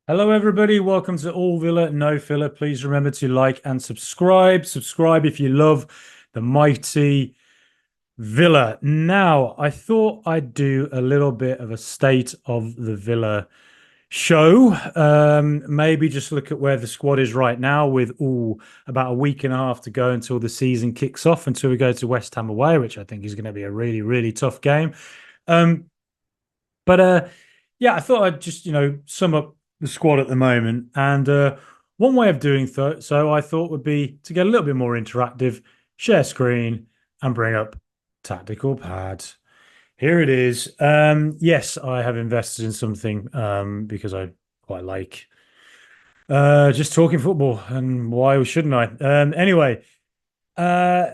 Hello, everybody. Welcome to All Villa, No Filler. Please remember to like and subscribe. Subscribe if you love the mighty Villa. Now, I thought I'd do a little bit of a state of the Villa show. Maybe just look at where the squad is right now, with about a week and a half to go until the season kicks off, until we go to West Ham away, which I think is going to be a really, really tough game. Um, but yeah, I thought I'd just sum up the squad at the moment, and one way of doing so I thought would be to get a little bit more interactive, share screen, and bring up tactical pad. Here it is. Yes, I have invested in something because I quite like just talking football, and why shouldn't I? Anyway, uh,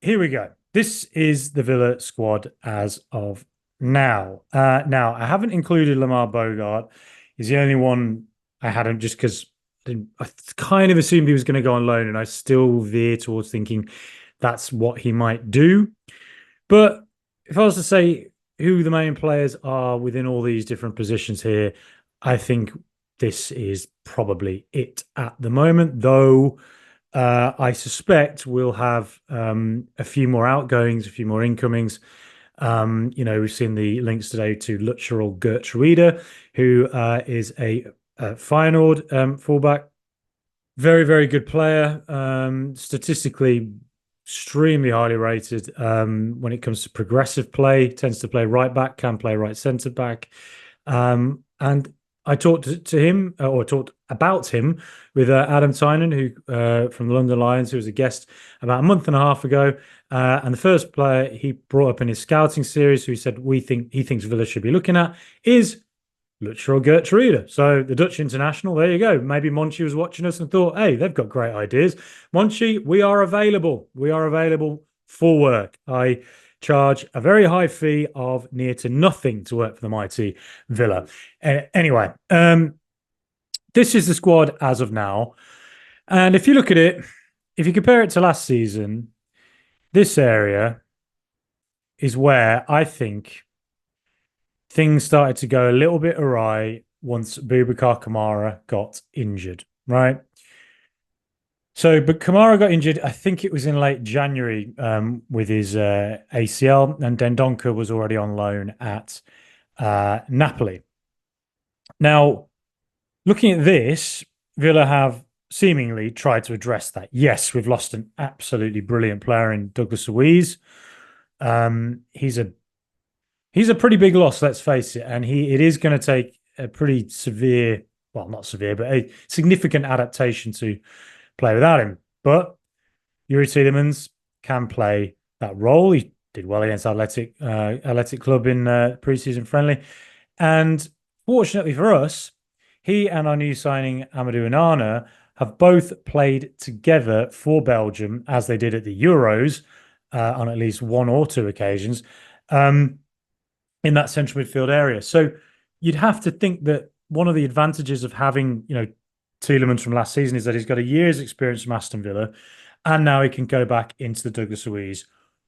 here we go. This is the Villa squad as of now. Now, I haven't included Lamar Bogart. He's the only one I hadn't, just because I kind of assumed he was going to go on loan, and I still veer towards thinking that's what he might do. But if I was to say who the main players are within all these different positions here, I think this is probably it at the moment, though. I suspect we'll have a few more outgoings, a few more incomings. We've seen the links today to Lutcherl Gertruida, who is a Feyenoord fullback. Very, very good player. Statistically, extremely highly rated when it comes to progressive play. Tends to play right back, can play right centre back. And I talked to him, or talked about him, with Adam Tynan, who from the London Lions, who was a guest about a month and a half ago. And the first player he brought up in his scouting series, who he said he thinks Villa should be looking at, is Lutcherl Gertruida. So the Dutch international, there you go. Maybe Monchi was watching us and thought, hey, they've got great ideas. Monchi, we are available. We are available for work. I charge a very high fee of near to nothing to work for the mighty Villa. Anyway, this is the squad as of now. And if you look at it, if you compare it to last season, this area is where I think things started to go a little bit awry once Boubacar Kamara got injured, right? So, but Kamara got injured, I think it was in late January with his ACL, and Dendoncker was already on loan at Napoli. Now, looking at this, Villa have seemingly tried to address that. Yes, we've lost an absolutely brilliant player in Douglas Luiz. He's a pretty big loss, let's face it, and it is going to take a pretty severe, well, not severe, but a significant adaptation to play without him. But Youri Tielemans can play that role. He did well against Athletic Club in preseason friendly, and fortunately for us, he and our new signing Amadou Onana have both played together for Belgium, as they did at the Euros on at least one or two occasions. In that central midfield area. So you'd have to think that one of the advantages of having, Tielemans from last season is that he's got a year's experience from Aston Villa, and now he can go back into the Douglas Luiz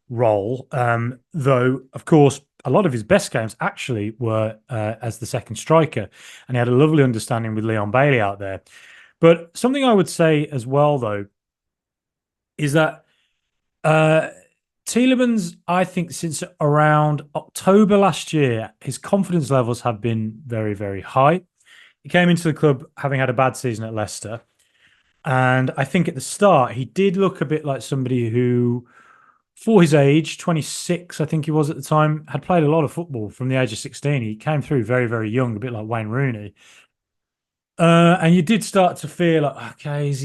role. Though, of course, a lot of his best games actually were as the second striker, and he had a lovely understanding with Leon Bailey out there. But something I would say as well, though, is that Tielemans, I think, since around October last year, his confidence levels have been very, very high. He came into the club having had a bad season at Leicester. And I think at the start, he did look a bit like somebody who, for his age, 26, I think he was at the time, had played a lot of football from the age of 16. He came through very, very young, a bit like Wayne Rooney. And you did start to feel like, okay, is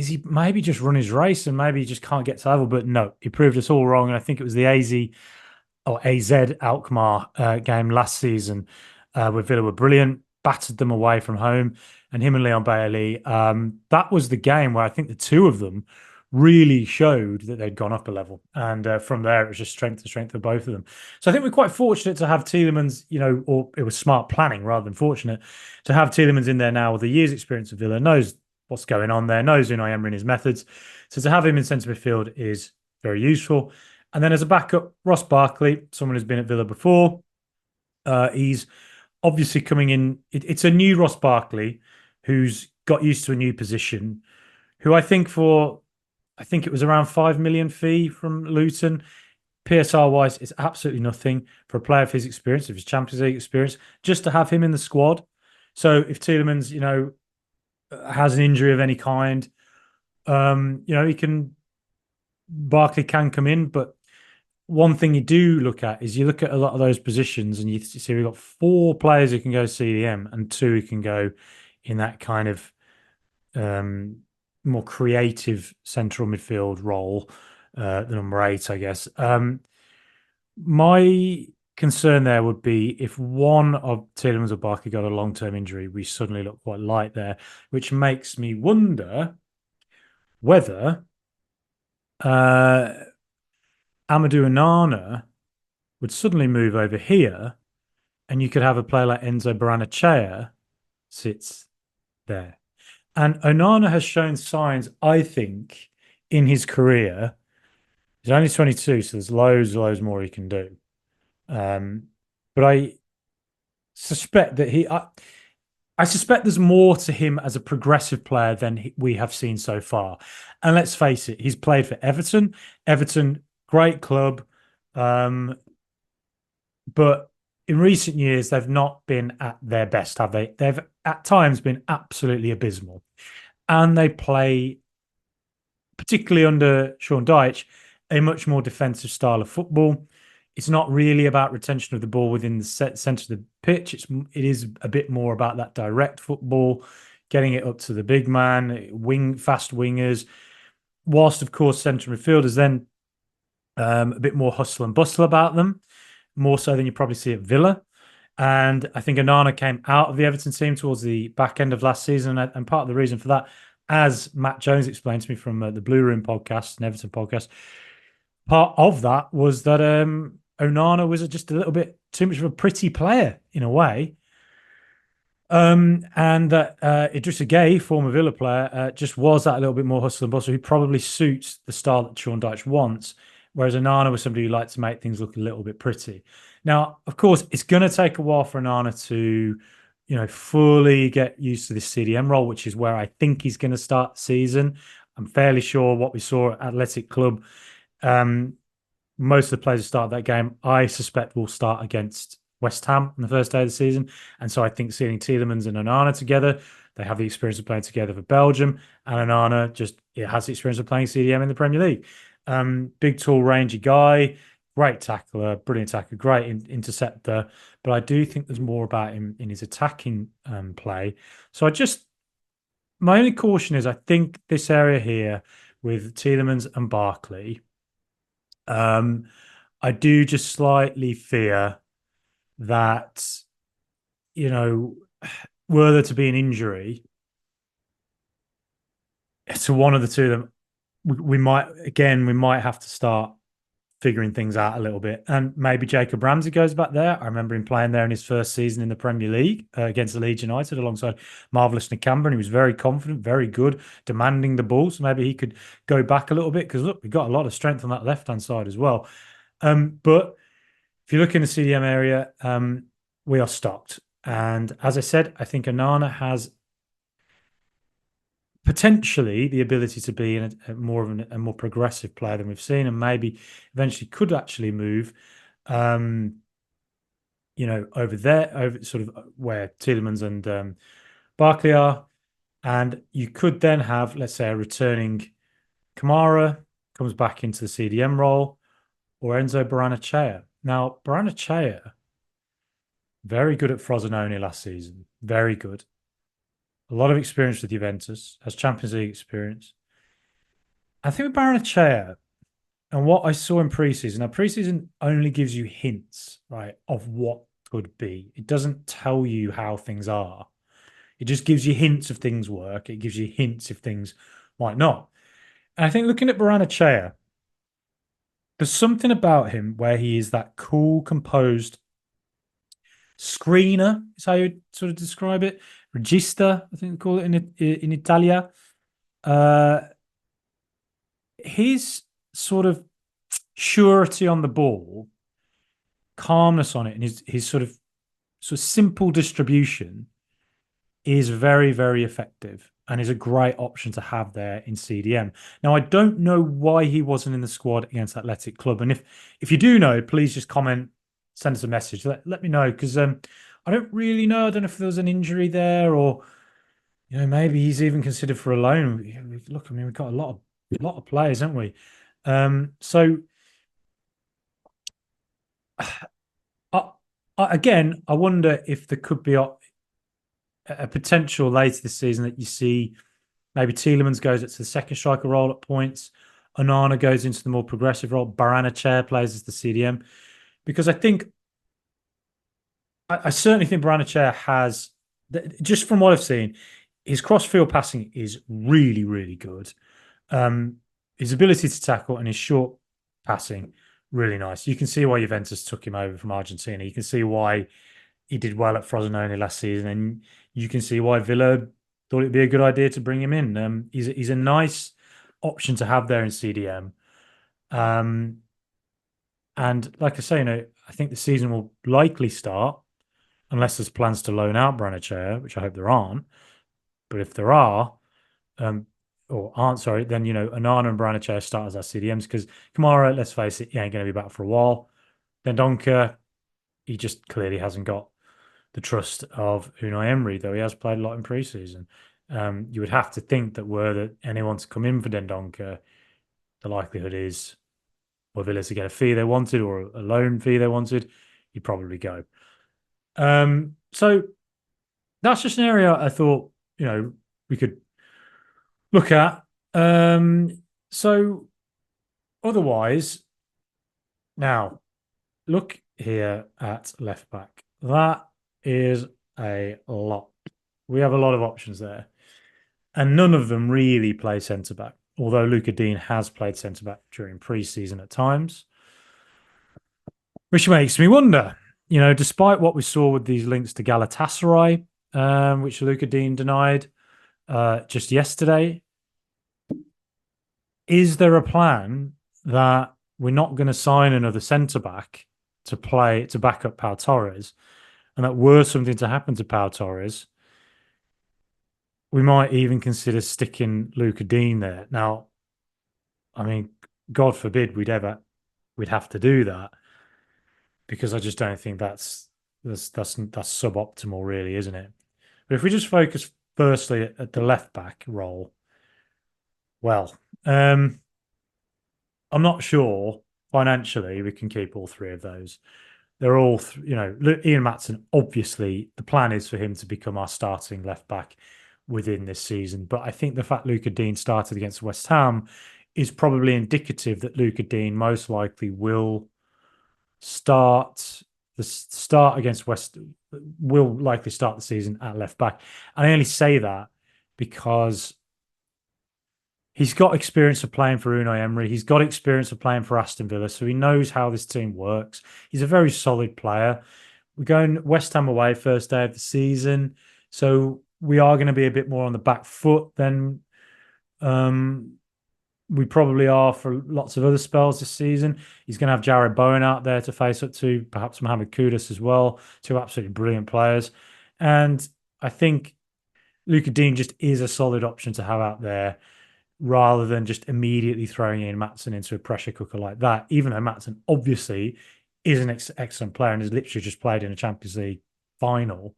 he maybe just run his race and maybe he just can't get to level? But no, he proved us all wrong. And I think it was the AZ Alkmaar game last season where Villa were brilliant, battered them away from home, and him and Leon Bailey. That was the game where I think the two of them really showed that they'd gone up a level. And from there, it was just strength to strength for both of them. So I think we're quite fortunate to have Tielemans, or it was smart planning rather than fortunate to have Tielemans in there now with a year's experience of Villa, knows what's going on there, knows Unai Emery and his methods. So to have him in centre midfield is very useful. And then as a backup, Ross Barkley, someone who's been at Villa before. He's obviously coming in, it's a new Ross Barkley who's got used to a new position, who I think it was around 5 million fee from Luton. PSR wise, it's absolutely nothing for a player of his experience, of his Champions League experience, just to have him in the squad. So if Tielemans, has an injury of any kind, he can Barkley can come in. But one thing you do look at is you look at a lot of those positions and you see we've got four players who can go CDM and two who can go in that kind of more creative central midfield role, the number eight, I guess. My concern there would be if one of Tielemans or Barkley got a long-term injury, we suddenly look quite light there, which makes me wonder whether uh, Amadou Onana would suddenly move over here, and you could have a player like Enzo Baranachea sits there. And Onana has shown signs, I think, in his career. He's only 22, so there's loads more he can do. But I suspect that I suspect there's more to him as a progressive player than we have seen so far. And let's face it, he's played for Everton. Everton, great club. But in recent years, they've not been at their best, have they? They've at times been absolutely abysmal. And they play, particularly under Sean Dyche, a much more defensive style of football. It's not really about retention of the ball within the centre of the pitch. It is a bit more about that direct football, getting it up to the big man, fast wingers. Whilst, of course, centre midfielders then a bit more hustle and bustle about them, more so than you probably see at Villa. And I think Onana came out of the Everton team towards the back end of last season. And part of the reason for that, as Matt Jones explained to me from the Blue Room podcast, an Everton podcast, part of that was that Onana was just a little bit too much of a pretty player in a way. And that Idrissa Gueye, former Villa player, just was that a little bit more hustle and bustle, who probably suits the style that Sean Dyche wants. Whereas Onana was somebody who liked to make things look a little bit pretty. Now, of course, it's going to take a while for Onana to, fully get used to this CDM role, which is where I think he's going to start the season. I'm fairly sure what we saw at Athletic Club, most of the players who start that game, I suspect, will start against West Ham on the first day of the season. And so I think seeing Tielemans and Onana together, they have the experience of playing together for Belgium. And Onana has the experience of playing CDM in the Premier League. Big, tall, rangy guy, great tackler, brilliant tackler, great interceptor. But I do think there's more about him in his attacking play. So my only caution is I think this area here with Tielemans and Barkley, I do just slightly fear that, were there to be an injury to one of the two of them, we might have to start figuring things out a little bit. And maybe Jacob Ramsey goes back there. I remember him playing there in his first season in the Premier League against the Leeds United alongside Marvelous Nakamba. And he was very confident, very good, demanding the ball. So maybe he could go back a little bit because, look, we've got a lot of strength on that left-hand side as well. But if you look in the CDM area, we are stocked. And as I said, I think Onana has potentially the ability to be a more progressive player than we've seen, and maybe eventually could actually move, over there, over sort of where Tielemans and Barkley are, and you could then have, let's say, a returning Kamara comes back into the CDM role, or Enzo Baranachea. Now, Baranachea, very good at Frosinone last season, very good. A lot of experience with Juventus, has Champions League experience. I think with Baranachea and what I saw in preseason, now preseason only gives you hints, right, of what could be. It doesn't tell you how things are. It just gives you hints if things work. It gives you hints if things might not. And I think looking at Baranachea, there's something about him where he is that cool, composed screener, is how you sort of describe it. Regista, I think they call it in Italia. His sort of surety on the ball, calmness on it, and his sort of So simple distribution is very, very effective and is a great option to have there in CDM. Now, I don't know why he wasn't in the squad against Athletic Club. And if you do know, please just comment, send us a message. Let me know because I don't really know. I don't know if there was an injury there or maybe he's even considered for a loan. Look, I mean, we've got a lot of players, haven't we? So I, again, I wonder if there could be a potential later this season that you see maybe Tielemans goes up to the second striker role at points. Onana goes into the more progressive role. Chair plays as the CDM. Because I certainly think Chair has, just from what I've seen, his cross-field passing is really, really good. His ability to tackle and his short passing, really nice. You can see why Juventus took him over from Argentina. You can see why he did well at Frosinone last season, and you can see why Villa thought it'd be a good idea to bring him in. He's a nice option to have there in CDM. And like I say, I think the season will likely start unless there's plans to loan out Branachea, which I hope there aren't. But if there are, or aren't, sorry, then Onana and Branachea start as our CDMs because Kamara, let's face it, he ain't going to be back for a while. Then Donker, he just clearly hasn't got the trust of Unai Emery, though he has played a lot in pre-season. You would have to think that were that anyone to come in for Dendoncker, the likelihood is for Villa to get a fee they wanted or a loan fee they wanted, he'd probably go. So that's just an area I thought, we could look at. So otherwise, now look here at left back. That is a lot. We have a lot of options there. And none of them really play centre back, although Luca Dean has played centre back during pre-season at times. Which makes me wonder, despite what we saw with these links to Galatasaray, which Luca Dean denied just yesterday, is there a plan that we're not going to sign another centre back to back up Pau Torres, and that were something to happen to Pau Torres, we might even consider sticking Luca Dean there. Now, I mean, God forbid we'd have to do that, because I just don't think that's suboptimal, really, isn't it? But if we just focus firstly at the left back role, well, I'm not sure financially we can keep all three of those. They're all, Ian Maatsen, obviously the plan is for him to become our starting left back within this season. But I think the fact Luca Dean started against West Ham is probably indicative that Luca Dean most likely will start against will likely start the season at left back. And I only say that because he's got experience of playing for Unai Emery. He's got experience of playing for Aston Villa, so he knows how this team works. He's a very solid player. We're going West Ham away first day of the season, so we are going to be a bit more on the back foot than we probably are for lots of other spells this season. He's going to have Jared Bowen out there to face up to, perhaps Mohamed Kudus as well, two absolutely brilliant players. And I think Luca Dean just is a solid option to have out there, rather than just immediately throwing in Maatsen into a pressure cooker like that, even though Maatsen obviously is an excellent player and has literally just played in a Champions League final,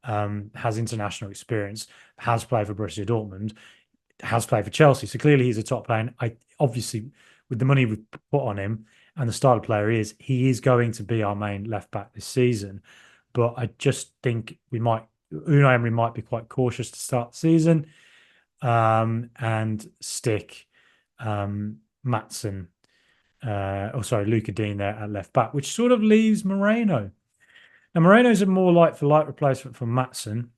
has international experience, has played for Borussia Dortmund, has played for Chelsea. So clearly he's a top player. And obviously, with the money we've put on him and the style of player he is going to be our main left back this season. But I just think Unai Emery might be quite cautious to start the season. And stick Maatsen, Luca Dean there at left back, which sort of leaves Moreno. Now, Moreno's a more like-for-like replacement for Maatsen.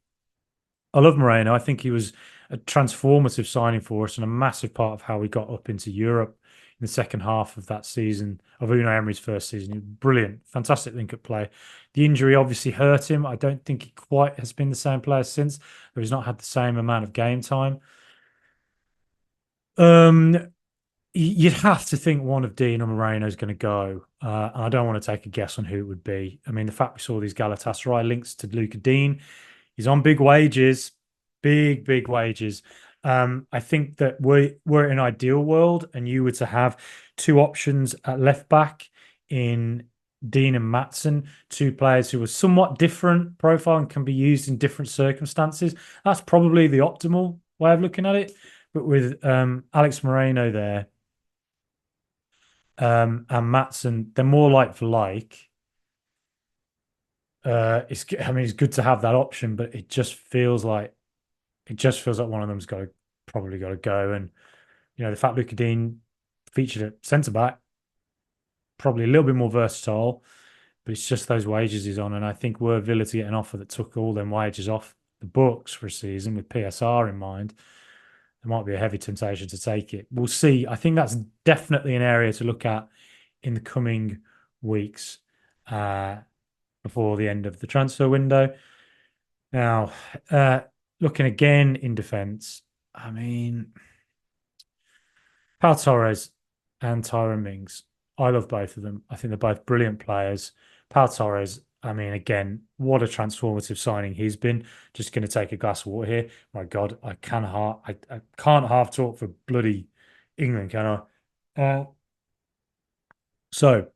I love Moreno. I think he was a transformative signing for us and a massive part of how we got up into Europe in the second half of that season, of Unai Emery's first season. Brilliant, fantastic link-up play. The injury obviously hurt him. I don't think he quite has been the same player since, but he's not had the same amount of game time. You'd have to think one of Dean or Moreno is going to go. And I don't want to take a guess on who it would be. I mean, the fact we saw these Galatasaray links to Luca Dean, he's on big wages, big wages. I think that we're in an ideal world, and you were to have two options at left back in Dean and Matson, two players who are somewhat different profile and can be used in different circumstances. That's probably the optimal way of looking at it. But with Alex Moreno there and Matson, they're more like for like. I mean, it's good to have that option, but it just feels like one of them's probably got to go. And the fact Luka Dean featured at centre back, probably a little bit more versatile, but it's just those wages he's on. And I think were Villa to get an offer that took all them wages off the books for a season with PSR in mind, there might be a heavy temptation to take it. We'll see. I think that's definitely an area to look at in the coming weeks before the end of the transfer window. Now, looking again in defence, I mean, Pau Torres and Tyrone Mings. I love both of them. I think they're both brilliant players. Pau Torres, I mean, again, what a transformative signing he's been. Just going to take a glass of water here. My God, I can't half talk for bloody England, can I? So,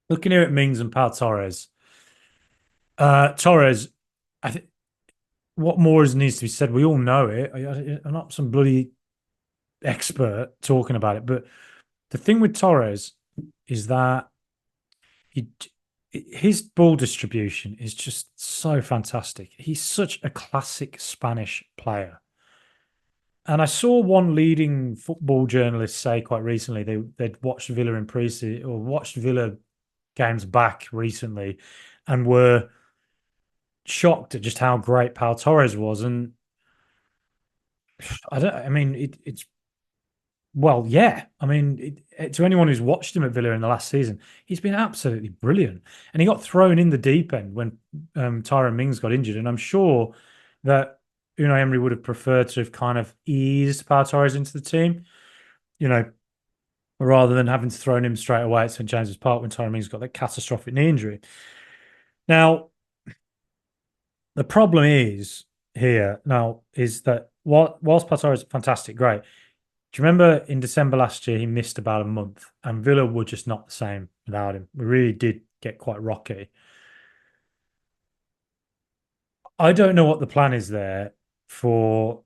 looking here at Mings and Pau Torres, Torres, I think what more needs to be said? We all know it. I'm not some bloody expert talking about it, but the thing with Torres is that he, his ball distribution is just so fantastic. He's such a classic Spanish player. And I saw one leading football journalist say quite recently they'd watched Villa in pre-season or watched Villa games back recently and were shocked at just how great Pau Torres was. And I mean, it's well, yeah. I mean, to anyone who's watched him at Villa in the last season, he's been absolutely brilliant. And he got thrown in the deep end when Tyrone Mings got injured. And I'm sure that Unai Emery would have preferred to have kind of eased Pau Torres into the team, you know, rather than having to throw him straight away at St James's Park when Tyrone Mings got that catastrophic knee injury. Now, the problem is that whilst Pau Torres is fantastic, great. Do you remember in December last year, he missed about a month and Villa were just not the same without him? We really did get quite rocky. I don't know what the plan is there for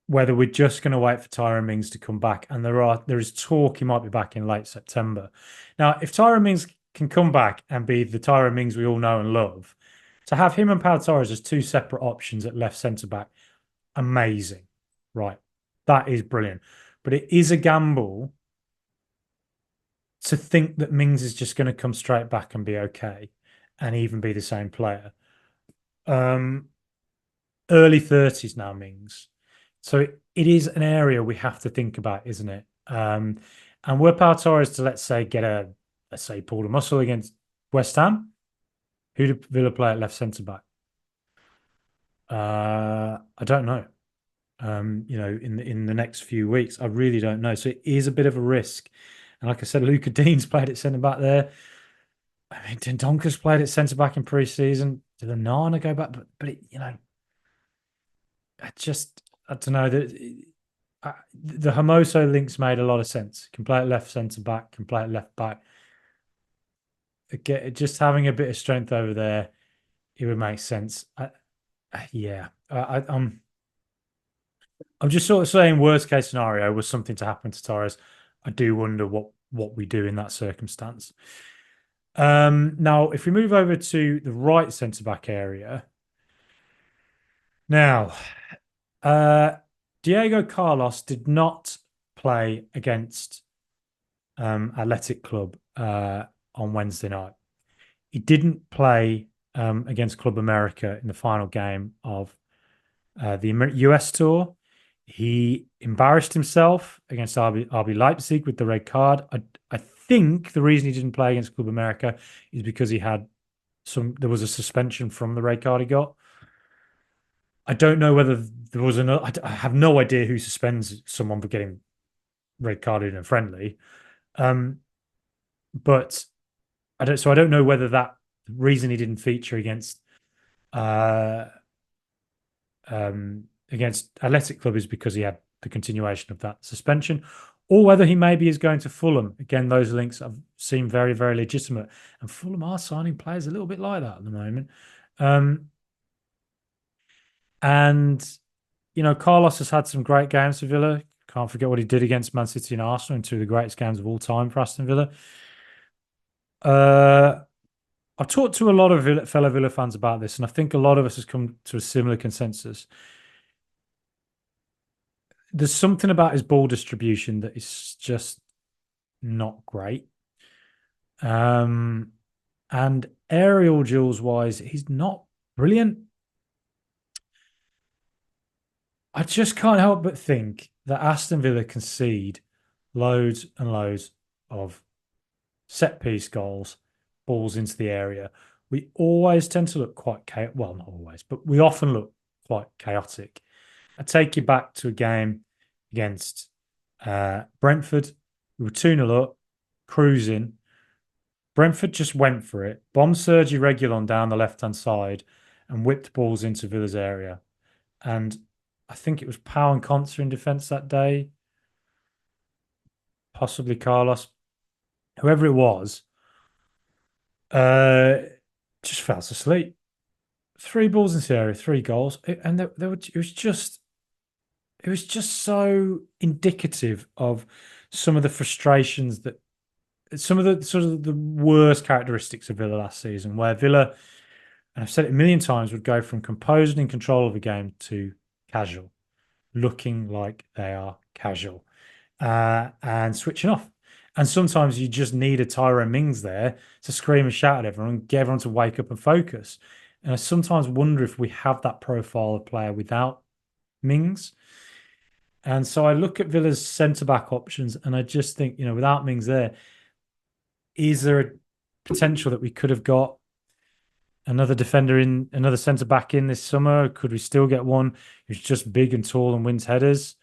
whether we're just going to wait for Tyrone Mings to come back. And there is talk he might be back in late September. Now, if Tyrone Mings can come back and be the Tyrone Mings we all know and love, to have him and Pau Torres as two separate options at left centre back, amazing. Right. That is brilliant. But it is a gamble to think that Mings is just going to come straight back and be okay and even be the same player. Early 30s now, Mings. So it is an area we have to think about, isn't it? And were Pau Torres to, let's say, pull a muscle against West Ham, who did Villa play at left centre back? I don't know. In the next few weeks, I really don't know. So it is a bit of a risk. And like I said, Luca Dean's played at centre back there. I mean, Dendonka's played at centre back in pre-season. Did Onana go back? But I don't know. The Hermoso links made a lot of sense. Can play at left centre back, can play at left back. Again, just having a bit of strength over there, it would make sense. I'm just sort of saying worst case scenario was something to happen to Torres. I do wonder what we do in that circumstance. Now, if we move over to the right centre back area, now Diego Carlos did not play against Athletic Club on Wednesday night. He didn't play against Club America in the final game of the US tour. He embarrassed himself against RB Leipzig with the red card. I think the reason he didn't play against Club America is because there was a suspension from the red card he got. I don't know whether there was another. I have no idea who suspends someone for getting red carded in a friendly. Um, but I don't know whether that reason he didn't feature uh, against Athletic Club is because he had the continuation of that suspension, or whether he maybe is going to Fulham. Again, those links have seemed very, very legitimate, and Fulham are signing players a little bit like that at the moment. Um, and Carlos has had some great games for Villa. Can't forget what he did against Man City and Arsenal in two of the greatest games of all time for Aston Villa. Uh, I've talked to a lot of fellow Villa fans about this, and I think a lot of us has come to a similar consensus. There's something about his ball distribution that is just not great. And aerial duels wise, he's not brilliant. I just can't help but think that Aston Villa concede loads and loads of set piece goals, balls into the area. We always tend to look quite chaotic. Well, not always, but we often look quite chaotic. I take you back to a game against Brentford. We were 2-0 up, cruising. Brentford just went for it, bombed Sergi Reguilon down the left-hand side and whipped balls into Villa's area. And I think it was Pau and Conser in defence that day, possibly Carlos, whoever it was, uh, just fell asleep. Three balls into the area, three goals, and it was just so indicative of some of the frustrations that some of the sort of the worst characteristics of Villa last season, where Villa, and I've said it a million times, would go from composed and in control of the game to casual, looking like they are casual, and switching off. And sometimes you just need a Tyrone Mings there to scream and shout at everyone and get everyone to wake up and focus. And I sometimes wonder if we have that profile of player without Mings. And so I look at Villa's centre back options and I just think, without Mings there, is there a potential that we could have got another defender in, another centre back in this summer? Could we still get one who's just big and tall and wins headers?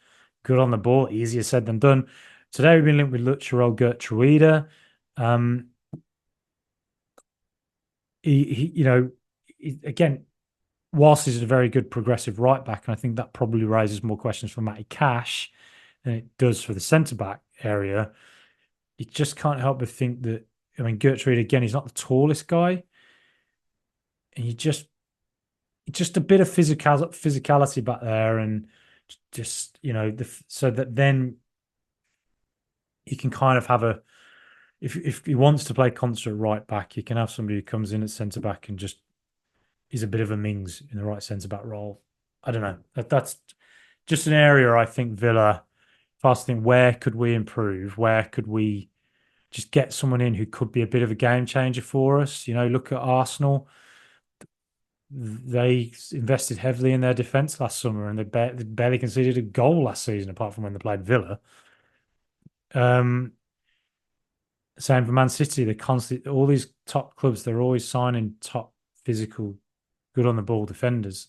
Good on the ball, easier said than done. Today we've been linked with Lucherel Gertruida. Again, whilst he's a very good progressive right back, and I think that probably raises more questions for Matty Cash than it does for the centre back area. You just can't help but think that, Gertrude, again, he's not the tallest guy. And you just a bit of physicality back there, and just, so that then he can kind of have if he wants to play concert right back, you can have somebody who comes in at centre back and just is a bit of a Mings in the right centre back role. I don't know. That's just an area I think Villa, if I was to think, where could we improve? Where could we just get someone in who could be a bit of a game changer for us? Look at Arsenal. They invested heavily in their defence last summer, and they barely conceded a goal last season, apart from when they played Villa. Same for Man City. They constantly, all these top clubs, they're always signing top physical, good on the ball defenders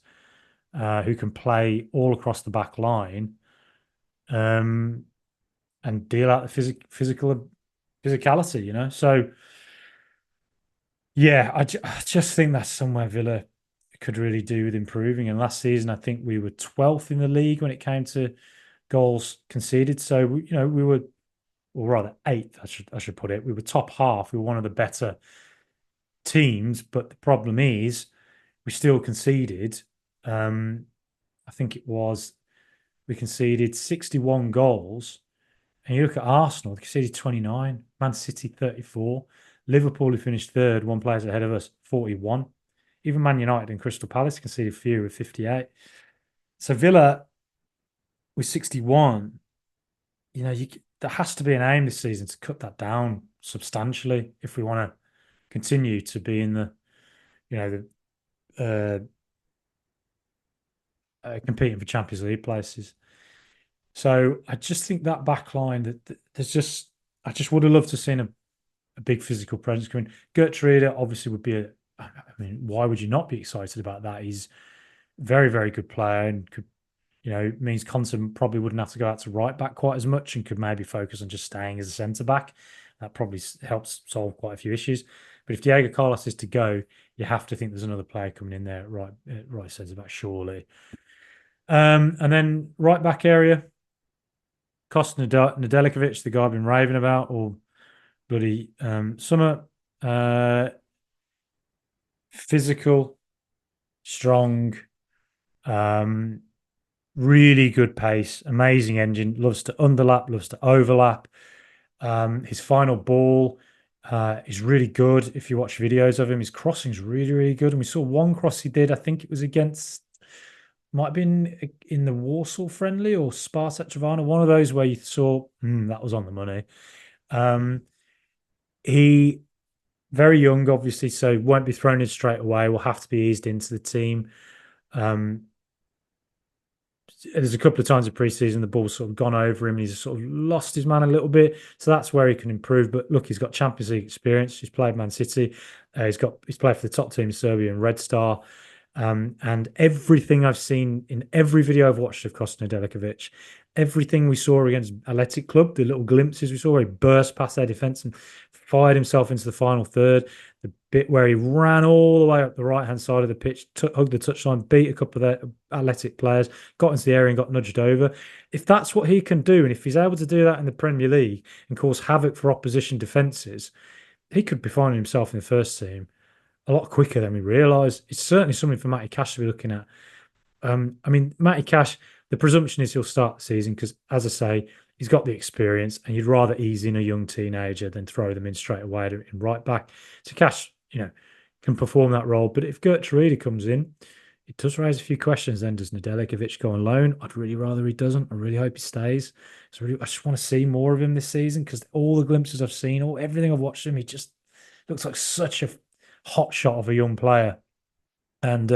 who can play all across the back line and deal out the physicality. So yeah, I just think that's somewhere Villa could really do with improving. And last season, I think we were 12th in the league when it came to goals conceded. So we were, or rather eighth, I should put it. We were top half. We were one of the better teams, but the problem is we still conceded. I think it was we conceded 61 goals. And you look at Arsenal, they conceded 29, Man City 34, Liverpool, who finished third, one place ahead of us, 41. Even Man United and Crystal Palace conceded fewer with 58. So Villa with 61, there has to be an aim this season to cut that down substantially if we want to continue to be in competing for Champions League places. So I just think that back line that I just would have loved to have seen a big physical presence coming. Gertrude obviously would be why would you not be excited about that? He's a very, very good player and could, means Conte probably wouldn't have to go out to right back quite as much and could maybe focus on just staying as a centre back. That probably helps solve quite a few issues. But if Diego Carlos is to go, you have to think there's another player coming in there right centre back, surely. And then right back area, Kosta Nedeljkovic, the guy I've been raving about all bloody summer. Physical, strong, really good pace, amazing engine, loves to underlap, loves to overlap. His final ball is really good. If you watch videos of him, his crossing is really, really good. And we saw one cross he did, I think it was against, might have been in the Warsaw friendly or Spartak Trnava, one of those where you saw that was on the money. He very young, obviously, so won't be thrown in straight away. Will have to be eased into the team. There's a couple of times in pre-season the ball's sort of gone over him and he's sort of lost his man a little bit. So that's where he can improve. But look, he's got Champions League experience. He's played Man City. He's played for the top team in Serbia and Red Star. And everything I've seen in every video I've watched of Kosta Nedeljkovic, everything we saw against Athletic Club, the little glimpses we saw where he burst past their defence and fired himself into the final third, the bit where he ran all the way up the right-hand side of the pitch, hugged the touchline, beat a couple of their Athletic players, got into the area and got nudged over. If that's what he can do, and if he's able to do that in the Premier League and cause havoc for opposition defences, he could be finding himself in the first team a lot quicker than we realise. It's certainly something for Matty Cash to be looking at. I mean, Matty Cash, the presumption is he'll start the season because, as I say, he's got the experience and you'd rather ease in a young teenager than throw them in straight away in right back. So Cash, can perform that role. But if Gertrude comes in, it does raise a few questions then. Does Nedeljkovic go on loan? I'd really rather he doesn't. I really hope he stays. I just want to see more of him this season because all the glimpses I've seen, everything I've watched him, he just looks like such a hot shot of a young player, and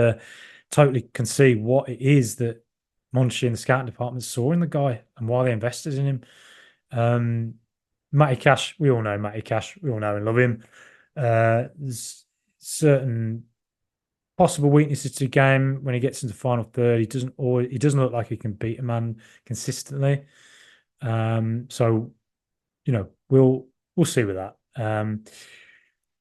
totally can see what it is that Monchi and the scouting department saw in the guy and why they invested in him. Matty Cash, we all know Matty Cash, we all know and love him. There's certain possible weaknesses to the game when he gets into the final third. He doesn't look like he can beat a man consistently. So we'll see with that.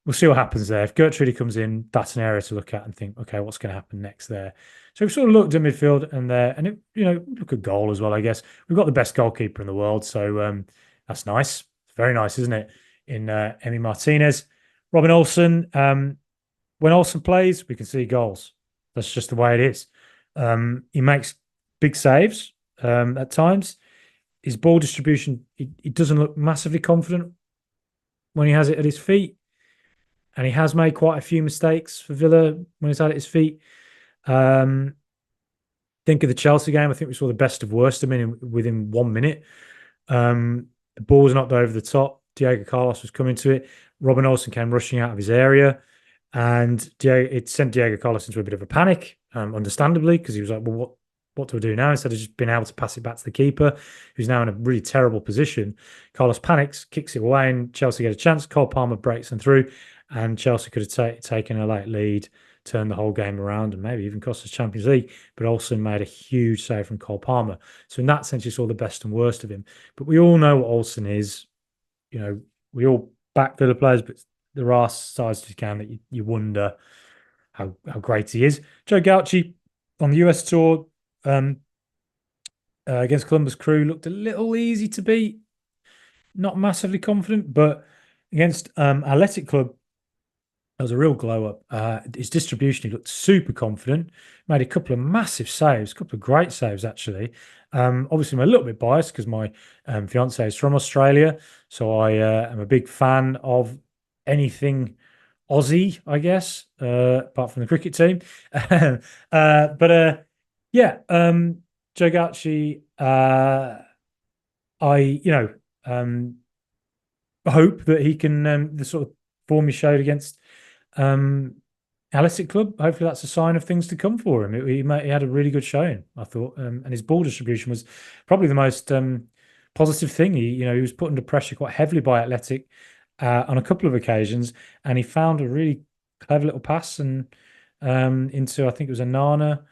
We'll see what happens there. If Gertrude comes in, that's an area to look at and think, okay, what's going to happen next there? So we've sort of looked at midfield and there, and look at goal as well, I guess. We've got the best goalkeeper in the world, so that's nice. It's very nice, isn't it? In Emi Martinez. Robin Olsen, when Olsen plays, we can see goals. That's just the way it is. He makes big saves at times. His ball distribution, he doesn't look massively confident when he has it at his feet. And he has made quite a few mistakes for Villa when he's had at his feet. Think of the Chelsea game. I think we saw the best of worst of him within 1 minute. The ball was knocked over the top. Diego Carlos was coming to it. Robin Olsen came rushing out of his area. And it sent Diego Carlos into a bit of a panic, understandably, because he was like, well, what do I do now? Instead of just being able to pass it back to the keeper, who's now in a really terrible position. Carlos panics, kicks it away, and Chelsea get a chance. Cole Palmer breaks them through. And Chelsea could have taken a late lead, turned the whole game around, and maybe even cost us Champions League. But Olsen made a huge save from Cole Palmer. So in that sense, you saw the best and worst of him. But we all know what Olsen is. We all back Villa players, but there are sides to the game that you wonder how great he is. Joe Gauci on the US tour against Columbus Crew looked a little easy to beat. Not massively confident, but against Athletic Club, there was a real glow up. His distribution, he looked super confident. Made a couple of massive saves, a couple of great saves actually. Obviously, I'm a little bit biased because my fiance is from Australia, so I am a big fan of anything Aussie, I guess, apart from the cricket team. Joe Gauci, I hope that he can the sort of form he showed against Athletic Club. Hopefully, that's a sign of things to come for him. He had a really good showing, I thought, and his ball distribution was probably the most positive thing. He was put under pressure quite heavily by Athletic on a couple of occasions, and he found a really clever little pass and into, I think it was Onana,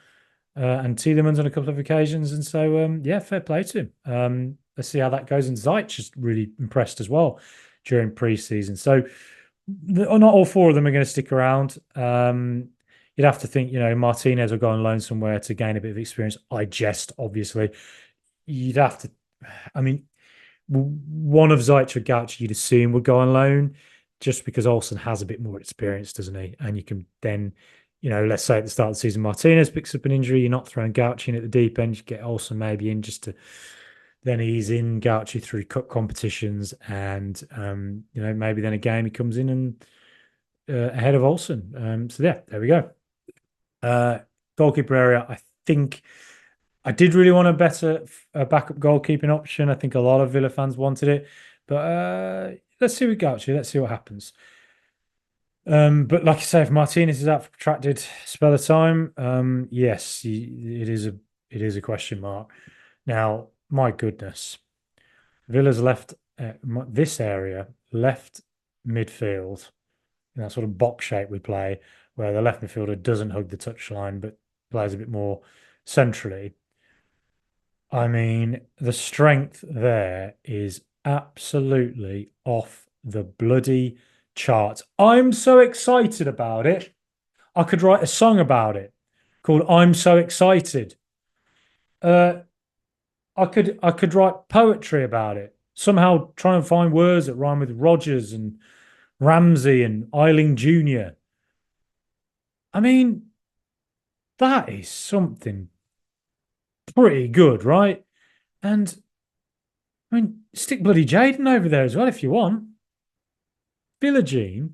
and Tielemans on a couple of occasions. And so, yeah, fair play to him. Let's see how that goes. And Ziyech is really impressed as well during pre-season. So not all four of them are going to stick around. You'd have to think, Martinez will go on loan somewhere to gain a bit of experience. I jest, obviously. You'd have to, I mean, one of Ziyech or Gaucho you'd assume would go on loan just because Olsen has a bit more experience, doesn't he? And you can then, let's say at the start of the season, Martinez picks up an injury. You're not throwing Gaucho in at the deep end. You get Olsen maybe in just to then ease in Gaucho through cup competitions. And, maybe then a game he comes in and ahead of Olsen. So, yeah, there we go. Goalkeeper area, I think I did really want a better backup goalkeeping option. I think a lot of Villa fans wanted it. But let's see what Gaucho. Let's see what happens. But like I say, if Martinez is out for protracted spell of time, yes, it is a question mark. Now, my goodness, Villa's left this area, left midfield, in that sort of box shape we play, where the left midfielder doesn't hug the touchline but plays a bit more centrally. I mean, the strength there is absolutely off the bloody charts. I'm so excited about it. I could write a song about it called "I'm So Excited." Uh, I could write poetry about it. Somehow try and find words that rhyme with Rogers and Ramsey and Eiling Jr. I mean, that is something pretty good, right? And I mean, stick bloody Jaden over there as well if you want. Villagine,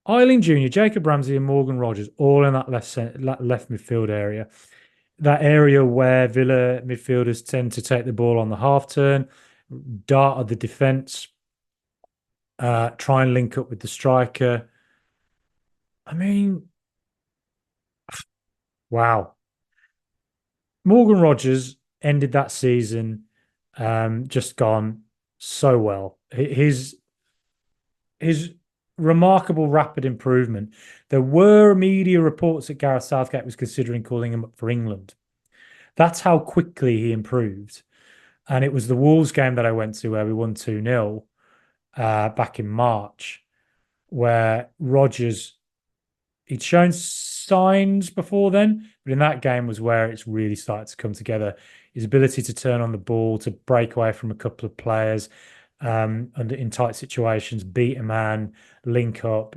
Eiling Jr., Jacob Ramsey, and Morgan Rogers, all in that left midfield area. That area where Villa midfielders tend to take the ball on the half turn, dart at the defence, try and link up with the striker. I mean, wow. Morgan Rogers ended that season just gone so well. His remarkable rapid improvement. There were media reports that Gareth Southgate was considering calling him up for England. That's how quickly he improved. And it was the Wolves game that I went to where we won 2-0 back in March, where Rodgers, he'd shown signs before then, but in that game was where it's really started to come together. His ability to turn on the ball, to break away from a couple of players, and in tight situations, beat a man, link up.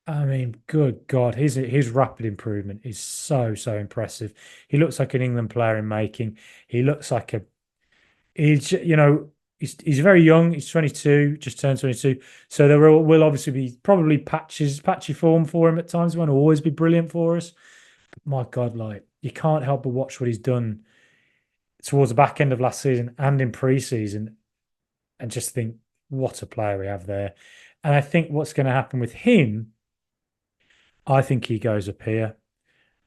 I mean, good God, his rapid improvement is so impressive. He looks like an England player in making. He looks like he's very young. He's 22, just turned 22. So there will obviously be probably patchy form for him at times. He won't always be brilliant for us. But my God, like you can't help but watch what he's done towards the back end of last season and in pre-season and just think, what a player we have there. And I think what's going to happen with him, I think he goes up here.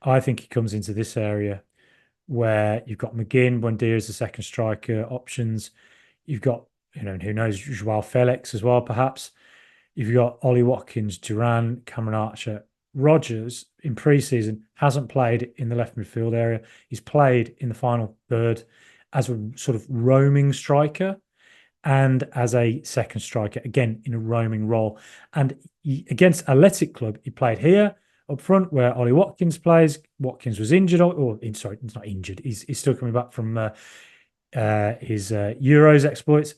I think he comes into this area where you've got McGinn, Buendia as the second striker options. You've got, who knows, Joao Felix as well, perhaps. You've got Ollie Watkins, Duran, Cameron Archer. Rogers in pre-season hasn't played in the left midfield area. He's played in the final third as a sort of roaming striker and as a second striker, again, in a roaming role. And against Athletic Club, he played here up front where Ollie Watkins plays. Watkins was injured, sorry, he's not injured. He's still coming back from his Euros exploits.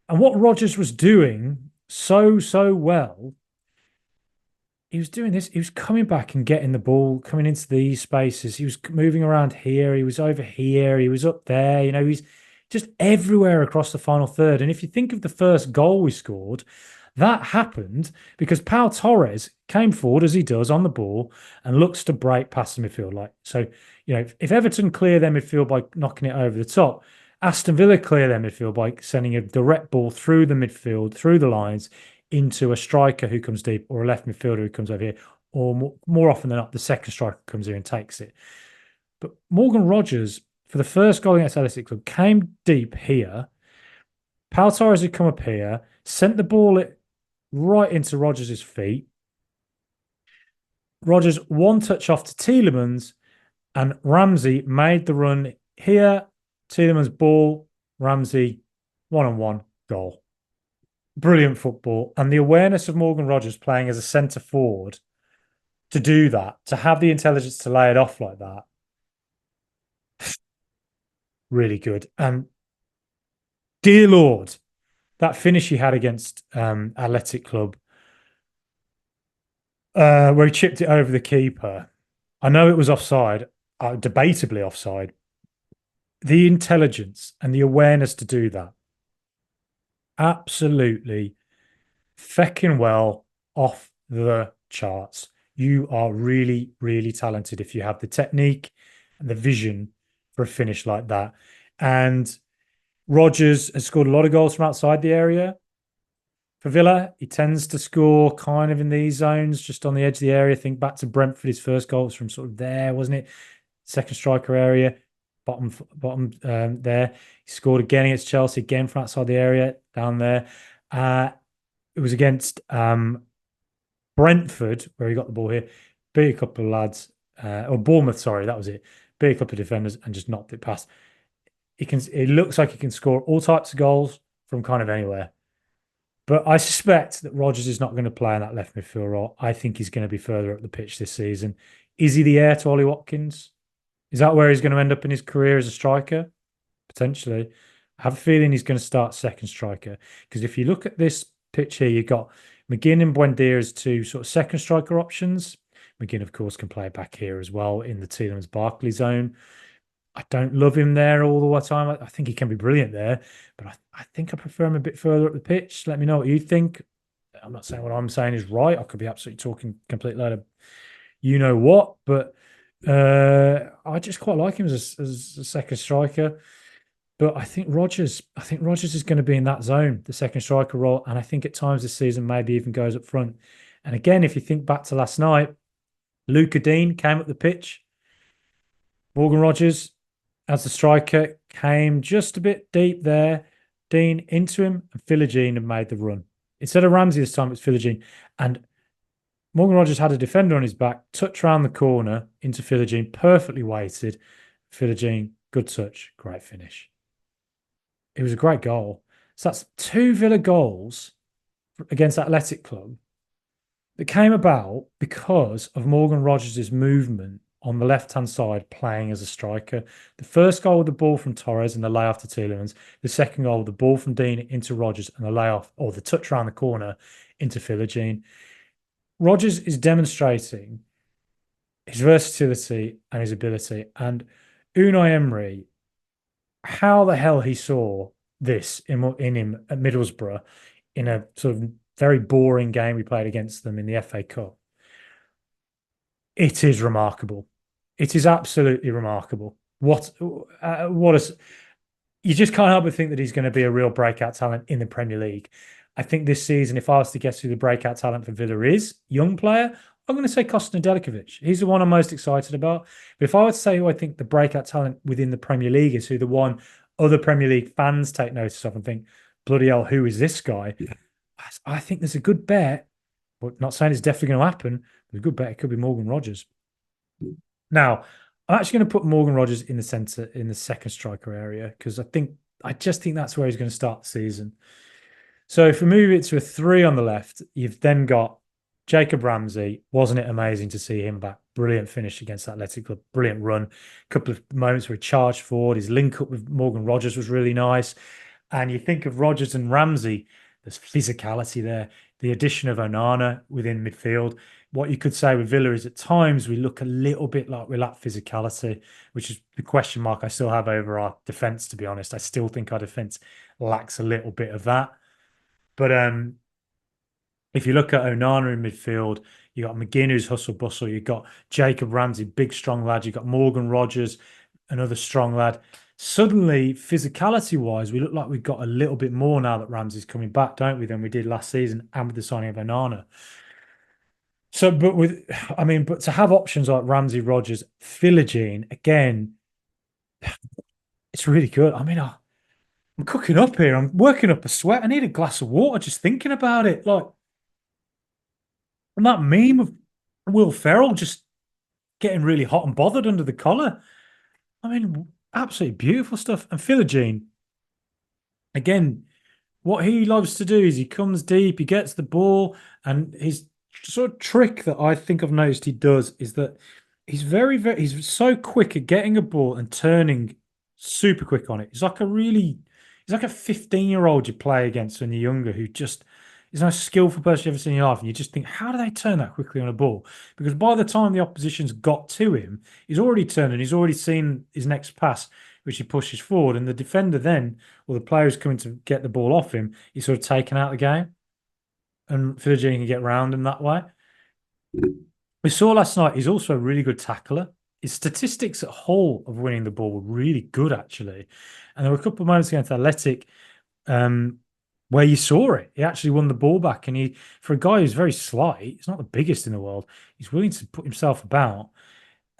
And what Rodgers was doing so well, he was doing this. He was coming back and getting the ball, coming into these spaces. He was moving around here. He was over here. He was up there. He's just everywhere across the final third. And if you think of the first goal we scored, that happened because Pau Torres came forward as he does on the ball and looks to break past the midfield. If Everton clear their midfield by knocking it over the top, Aston Villa clear their midfield by sending a direct ball through the midfield, through the lines, into a striker who comes deep or a left midfielder who comes over here, or more often than not, the second striker comes here and takes it. But Morgan Rogers, for the first goal against Athletic Club, came deep here. Pau Torres had come up here, sent the ball right into Rogers' feet. Rogers one touch off to Tielemans, And Ramsey made the run here. Tielemans ball, Ramsey one-on-one goal. Brilliant football. And the awareness of Morgan Rogers playing as a centre forward to do that, to have the intelligence to lay it off like that, really good. And dear Lord, that finish he had against Athletic Club, where he chipped it over the keeper. I know it was offside, debatably offside. The intelligence and the awareness to do that, absolutely fecking well, off the charts. You are really, really talented if you have the technique and the vision for a finish like that. And Rodgers has scored a lot of goals from outside the area. For Villa, he tends to score kind of in these zones, just on the edge of the area. Think back to Brentford, his first goal was from sort of there, wasn't it? Second striker area, bottom there. He scored again against Chelsea, again from outside the area, down there. It was against Brentford, where he got the ball here. Beat a couple of lads, or Bournemouth, sorry, that was it. Beat a couple of defenders and just knocked it past. It looks like he can score all types of goals from kind of anywhere. But I suspect that Rodgers is not going to play in that left midfield role. I think he's going to be further up the pitch this season. Is he the heir to Ollie Watkins? Is that where he's going to end up in his career as a striker? Potentially. I have a feeling he's going to start second striker. Because if you look at this pitch here, you've got McGinn and Buendia as two sort of second striker options. McGinn, of course, can play back here as well in the Tielemans Barkley zone. I don't love him there all the time. I think he can be brilliant there, but I think I prefer him a bit further up the pitch. Let me know what you think. I'm not saying what I'm saying is right. I could be absolutely talking complete load of you know what, but I just quite like him as a second striker. But I think Rodgers is going to be in that zone, the second striker role, and I think at times this season maybe even goes up front. And again, if you think back to last night, Luca Dean came up the pitch. Morgan Rodgers, as the striker, came just a bit deep there. Dean into him, and Philogene had made the run. Instead of Ramsey this time, it was Philogene. And Morgan Rodgers had a defender on his back, touch around the corner into Philogene, perfectly weighted. Philogene, good touch, great finish. It was a great goal. So that's 2 Villa goals against Athletic Club that came about because of Morgan Rodgers' movement on the left-hand side playing as a striker. The first goal with the ball from Torres and the layoff to Tielemans. The second goal with the ball from Dean into Rodgers and the layoff, or the touch around the corner into Philogene. Rodgers is demonstrating his versatility and his ability. And Unai Emery, how the hell he saw this in him at Middlesbrough in a sort of very boring game we played against them in the FA Cup. It is remarkable. It is absolutely remarkable. What is you just can't help but think that he's going to be a real breakout talent in the Premier League. I think this season, if I was to guess who the breakout talent for Villa is, young player, I'm going to say Kosta Nedeljkovic. He's the one I'm most excited about. But if I were to say who I think the breakout talent within the Premier League is, who the one other Premier League fans take notice of and think, bloody hell, who is this guy? Yeah. I think there's a good bet, but not saying it's definitely going to happen. There's a good bet it could be Morgan Rodgers. Now, I'm actually going to put Morgan Rodgers in the centre, in the second striker area, because I just think that's where he's going to start the season. So if we move it to a 3 on the left, you've then got Jacob Ramsey. Wasn't it amazing to see him back? Brilliant finish against Athletic Club. Brilliant run. A couple of moments where he charged forward. His link up with Morgan Rodgers was really nice. And you think of Rodgers and Ramsey, there's physicality there. The addition of Onana within midfield. What you could say with Villa is at times we look a little bit like we lack physicality, which is the question mark I still have over our defence, to be honest. I still think our defence lacks a little bit of that. But if you look at Onana in midfield, you got McGinn, who's hustle bustle. You got Jacob Ramsey, big strong lad. You got Morgan Rodgers, another strong lad. Suddenly, physicality wise, we look like we've got a little bit more now that Ramsey's coming back, don't we, than we did last season, and with the signing of Onana. So, but to have options like Ramsey, Rodgers, Philogene, again, it's really good. I mean, I'm cooking up here. I'm working up a sweat. I need a glass of water just thinking about it. Like, and that meme of Will Ferrell just getting really hot and bothered under the collar. I mean, absolutely beautiful stuff. And Philogene, again, what he loves to do is he comes deep, he gets the ball, and his sort of trick that I think I've noticed he does is that he's so quick at getting a ball and turning super quick on it. He's like a 15-year-old you play against when you're younger who just is the most skillful person you've ever seen in your life. And you just think, how do they turn that quickly on a ball? Because by the time the opposition's got to him, he's already turned and he's already seen his next pass, which he pushes forward. And the defender then, or the player who's coming to get the ball off him, he's sort of taken out the game. And Philogene can get round him that way. We saw last night he's also a really good tackler. His statistics at Hull of winning the ball were really good, actually. And there were a couple of moments against Athletic where you saw it. He actually won the ball back. And he, for a guy who's very slight, he's not the biggest in the world, he's willing to put himself about.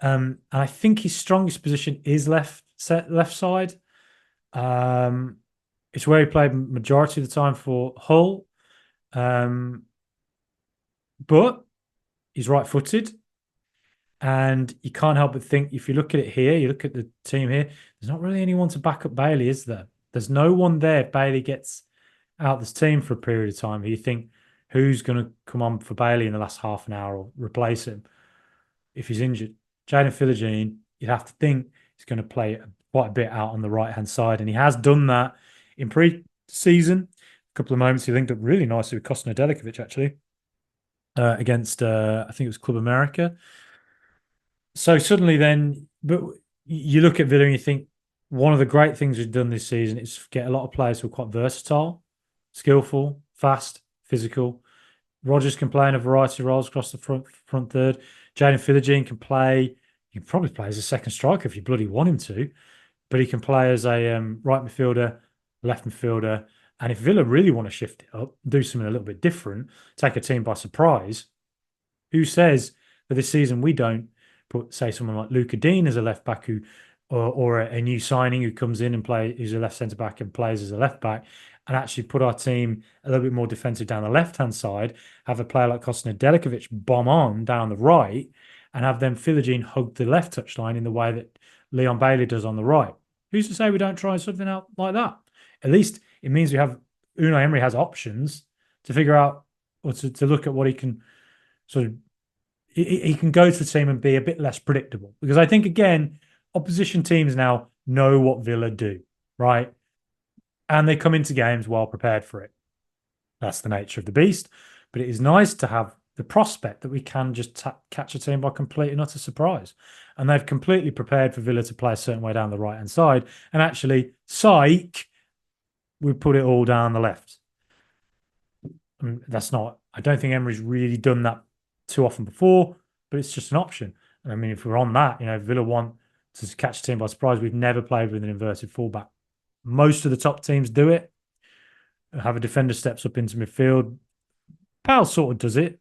And I think his strongest position is left side. It's where he played majority of the time for Hull. But he's right-footed. And you can't help but think, if you look at it here, you look at the team here, there's not really anyone to back up Bailey, is there? There's no one there if Bailey gets out of this team for a period of time. You think, who's going to come on for Bailey in the last half an hour or replace him if he's injured? Jaden Philogene, you'd have to think he's going to play quite a bit out on the right-hand side. And he has done that in pre-season. A couple of moments he linked up really nicely with Kostina Delikovic, actually, against, I think it was Club America. So suddenly then, but you look at Villa and you think one of the great things we've done this season is get a lot of players who are quite versatile, skillful, fast, physical. Rodgers can play in a variety of roles across the front third. Jaden Philogene can play. He can probably play as a second striker if you bloody want him to, but he can play as a right midfielder, left midfielder. And if Villa really want to shift it up, do something a little bit different, take a team by surprise, who says that this season we don't put, say, someone like Luca Dean as a left back who, or a new signing who comes in and who's a left centre back and plays as a left back, and actually put our team a little bit more defensive down the left hand side, have a player like Kostina Delikovic bomb on down the right, and have them Philogene hug the left touchline in the way that Leon Bailey does on the right. Who's to say we don't try something out like that? At least it means we have Unai Emery has options to figure out or to look at what he can sort of. He can go to the team and be a bit less predictable, because I think, again, opposition teams now know what Villa do, right? And they come into games well prepared for it. That's the nature of the beast. But it is nice to have the prospect that we can just catch a team by complete and utter surprise. And they've completely prepared for Villa to play a certain way down the right-hand side. And actually, psych, we put it all down the left. I mean, I don't think Emery's really done that too often before, but it's just an option. And I mean, if we're on that, Villa want to catch a team by surprise. We've never played with an inverted fullback. Most of the top teams do it. Have a defender steps up into midfield. Powell sort of does it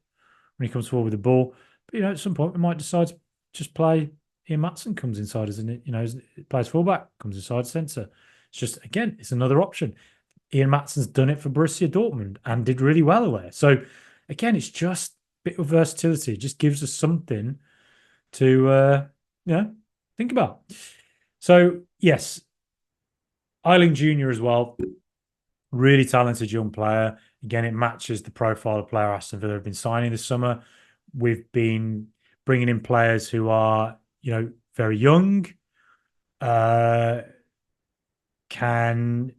when he comes forward with the ball. But, at some point we might decide to just play. Ian Maatsen comes inside, isn't it? Plays fullback, comes inside centre. It's just, again, it's another option. Ian Maatsen's done it for Borussia Dortmund and did really well away. So, again, it's just bit of versatility. It just gives us something to think about. So yes, Eiling Jr. as well, really talented young player. Again, it matches the profile of player Aston Villa have been signing this summer. We've been bringing in players who are very young, can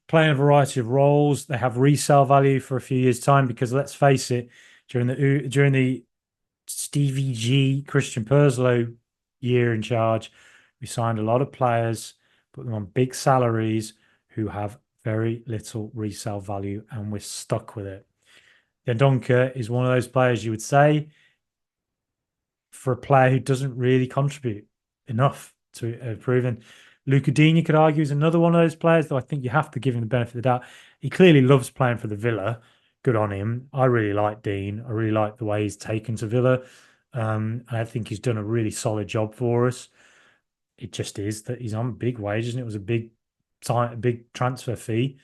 playing a variety of roles. They have resale value for a few years' time, because let's face it, during the Stevie G, Christian Perslow year in charge, we signed a lot of players, put them on big salaries who have very little resale value, and we're stuck with it. Dendoncker is one of those players you would say, for a player who doesn't really contribute enough to improving. Luca Dean, you could argue, is another one of those players, though I think you have to give him the benefit of the doubt. He clearly loves playing for the Villa. Good on him. I really like Dean. I really like the way he's taken to Villa. I think he's done a really solid job for us. It just is that he's on big wages, and it was a big transfer fee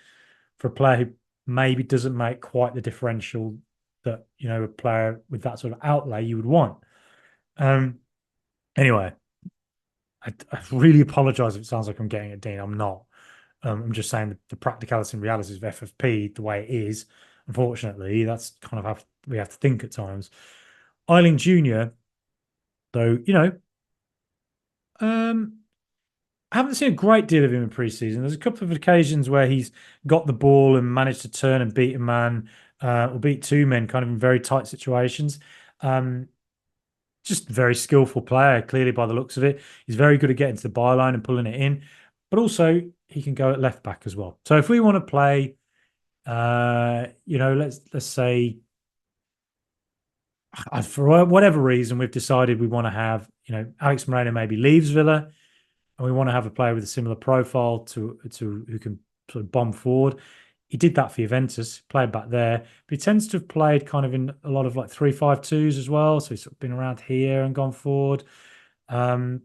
for a player who maybe doesn't make quite the differential that, a player with that sort of outlay you would want. Anyway, I really apologize if it sounds like I'm getting at Dean. I'm not. I'm just saying the practicality and realities of FFP, the way it is, unfortunately, that's kind of how we have to think at times. Eiling Jr., though, I haven't seen a great deal of him in pre-season. There's a couple of occasions where he's got the ball and managed to turn and beat a man or beat two men kind of in very tight situations. Um, just a very skillful player, clearly by the looks of it. He's very good at getting to the byline and pulling it in, but also he can go at left back as well. So if we want to play, let's say for whatever reason we've decided we want to have, Alex Moreno maybe leaves Villa, and we want to have a player with a similar profile to who can sort of bomb forward. He did that for Juventus, played back there, but he tends to have played kind of in a lot of like 3-5-2s as well. So he's sort of been around here and gone forward. So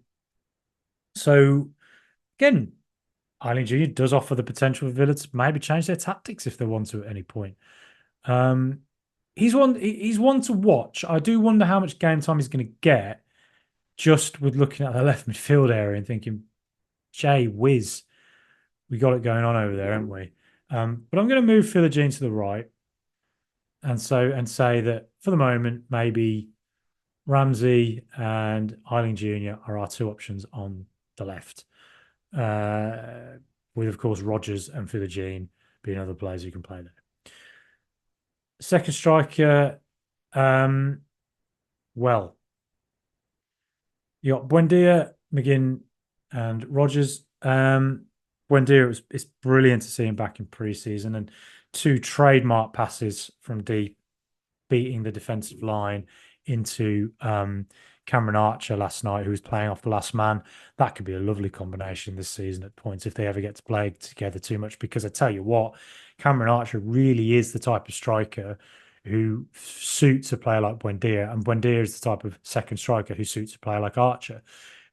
again, Eiling Jr. does offer the potential for Villa to maybe change their tactics if they want to at any point. He's one to watch. I do wonder how much game time he's going to get just with looking at the left midfield area and thinking, Jay whiz, we got it going on over there, haven't we? But I'm going to move Philogene to the right, and say that for the moment, maybe Ramsey and Eiling Jr. are our two options on the left, with of course Rodgers and Philogene being other players who can play there. Second striker, well, you got Buendia, McGinn, and Rodgers. Buendia, it's brilliant to see him back in pre-season, and two trademark passes from deep, beating the defensive line into Cameron Archer last night, who was playing off the last man. That could be a lovely combination this season at points if they ever get to play together too much, because I tell you what, Cameron Archer really is the type of striker who suits a player like Buendia, and Buendia is the type of second striker who suits a player like Archer.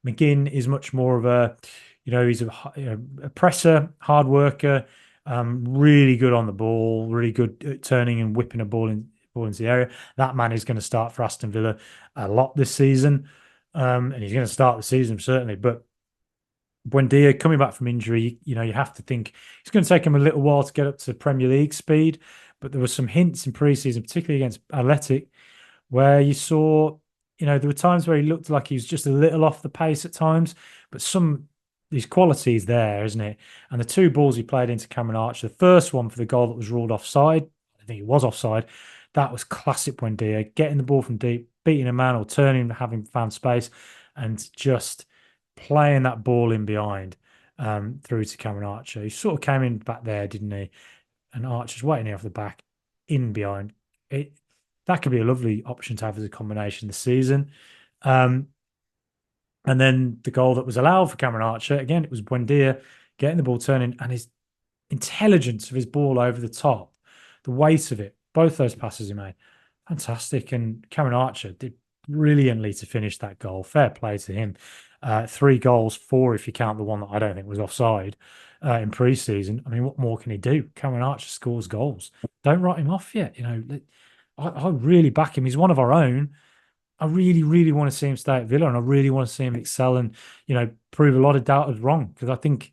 McGinn is much more of a, he's a presser, hard worker, really good on the ball, really good at turning and whipping a ball into the area. That man is going to start for Aston Villa a lot this season, and he's going to start the season certainly. But Buendia coming back from injury, you have to think it's going to take him a little while to get up to Premier League speed. But there were some hints in pre-season, particularly against Athletic, where you saw, there were times where he looked like he was just a little off the pace at times, but these qualities there, isn't it? And the two balls he played into Cameron Archer, the first one for the goal that was ruled offside, I think it was offside, that was classic Buendia, getting the ball from deep, beating a man or turning, having found space, and just playing that ball in behind through to Cameron Archer. He sort of came in back there, didn't he? And Archer's waiting here off the back, in behind. That could be a lovely option to have as a combination this season. And then the goal that was allowed for Cameron Archer, again, it was Buendia getting the ball turning, and his intelligence of his ball over the top, the weight of it, both those passes he made, fantastic. And Cameron Archer did brilliantly to finish that goal. Fair play to him. 3 goals, 4 if you count the one that I don't think was offside in pre-season. I mean, what more can he do? Cameron Archer scores goals. Don't write him off yet. I really back him. He's one of our own. I really, really want to see him stay at Villa, and I really want to see him excel and, prove a lot of doubters wrong, because I think,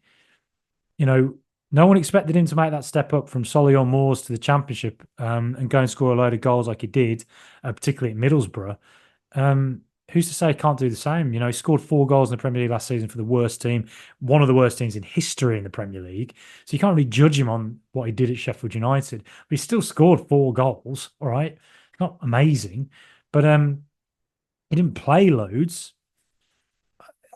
no one expected him to make that step up from Solihull Moors to the Championship and go and score a load of goals like he did, particularly at Middlesbrough. Who's to say he can't do the same? He scored 4 goals in the Premier League last season for the worst team, one of the worst teams in history in the Premier League. So you can't really judge him on what he did at Sheffield United. But he still scored 4 goals, all right? Not amazing, but he didn't play loads.